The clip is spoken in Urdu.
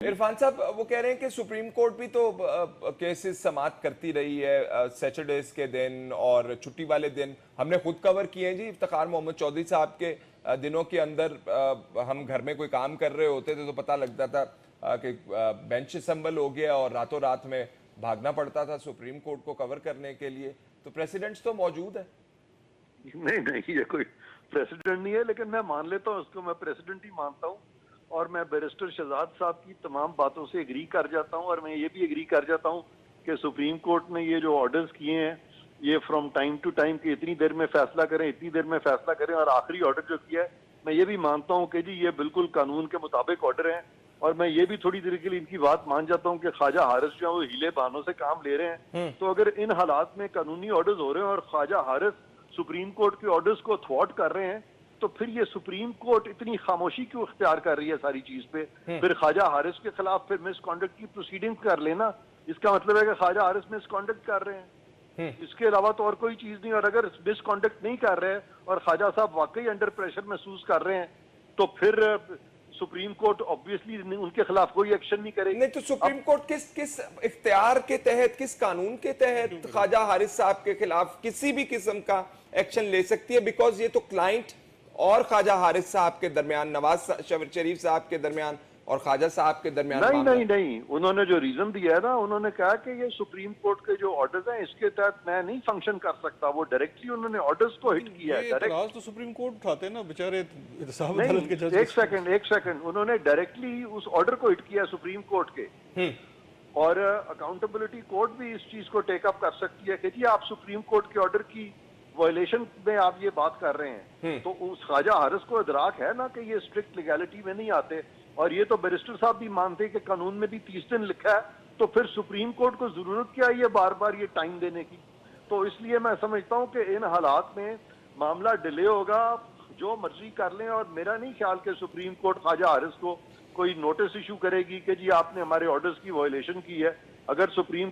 عرفان صاحب وہ کہہ رہے ہیں کہ سپریم کورٹ بھی تو کیسز سماعت کرتی رہی ہے سیٹرڈیز کے دن اور چھٹی والے دن ہم نے خود کور کیے ہیں جی افتخار محمد چودھری صاحب کے دنوں کے اندر ہم گھر میں کوئی کام کر رہے ہوتے تھے تو پتہ لگتا تھا کہ بینچ اسمبل ہو گیا اور راتوں رات میں بھاگنا پڑتا تھا سپریم کورٹ کو کور کرنے کے لیے تو پریسیڈنٹس تو موجود ہے نہیں یہ کوئی پریسیڈنٹ نہیں ہے لیکن میں مان لیتا ہوں اس کو میں پریسیڈنٹ ہی مانتا ہوں اور میں بیرسٹر شہزاد صاحب کی تمام باتوں سے اگری کر جاتا ہوں اور میں یہ بھی اگری کر جاتا ہوں کہ سپریم کورٹ نے یہ جو آرڈرز کیے ہیں یہ فرام ٹائم ٹو ٹائم کہ اتنی دیر میں فیصلہ کریں اتنی دیر میں فیصلہ کریں اور آخری آرڈر جو کیا ہے میں یہ بھی مانتا ہوں کہ جی یہ بالکل قانون کے مطابق آرڈر ہیں اور میں یہ بھی تھوڑی دیر کے لیے ان کی بات مان جاتا ہوں کہ خواجہ حارث جو ہیں وہ ہیلے بہانوں سے کام لے رہے ہیں تو اگر ان حالات میں قانونی آرڈرز ہو رہے ہیں اور خواجہ حارث سپریم کورٹ کے آرڈرز کو تھوارٹ کر رہے ہیں تو پھر یہ سپریم کورٹ اتنی خاموشی کیوں اختیار کر رہی ہے ساری چیز پہ پھر خواجہ حارث کے خلاف پھر مس کانڈکٹ کی پروسیڈنگ کر لینا اس کا مطلب ہے کہ خواجہ حارث مس کانڈکٹ کر رہے ہیں اس کے علاوہ تو اور کوئی چیز نہیں اور اگر مس کانڈکٹ نہیں کر رہے اور خواجہ صاحب واقعی انڈر پریشر محسوس کر رہے ہیں تو پھر سپریم کورٹ obviously ان کے خلاف کوئی ایکشن نہیں کرے گی نہیں تو سپریم کورٹ کس اختیار کے تحت کس قانون کے تحت خواجہ حارث صاحب کے خلاف کسی بھی قسم کا ایکشن لے سکتی ہے بیکاز یہ تو کلائنٹ اور خواجہ حارث صاحب کے درمیان نواز شریف صاحب کے درمیان اور خواجہ صاحب کے درمیان نہیں انہوں نے جو ریزن دیا ہے نا انہوں نے کہا کہ یہ سپریم کورٹ کے جو آرڈرز ہیں اس کے تحت میں نہیں فنکشن کر سکتا وہ ڈائریکٹلی انہوں نے آرڈرز کو ہٹ کیا ہے اعتراض تو سپریم کورٹ اٹھاتے ہیں نا بیچارے احتساب عدالت کے جج ایک سیکنڈ انہوں نے ڈائریکٹلی اس آرڈر کو ہٹ کیا سپریم کورٹ کے اور اکاؤنٹیبلٹی کورٹ بھی اس چیز کو ٹیک اپ کر سکتی ہے کہ جی آپ سپریم کورٹ کے آرڈر کی وائلیشن میں آپ یہ بات کر رہے ہیں تو اس خواجہ حارث کو ادراک ہے نا کہ یہ اسٹرکٹ لیگیلٹی میں نہیں آتے اور یہ تو بیرسٹر صاحب بھی مانتے کہ قانون میں بھی 30 دن لکھا ہے تو پھر سپریم کورٹ کو ضرورت کیا ہے یہ بار بار یہ ٹائم دینے کی تو اس لیے میں سمجھتا ہوں کہ ان حالات میں معاملہ ڈیلے ہوگا جو مرضی کر لیں اور میرا نہیں خیال کہ سپریم کورٹ خواجہ حارث کو کوئی نوٹس ایشو کرے گی کہ جی آپ نے ہمارے آرڈرز کی وائلیشن کی ہے اگر سپریم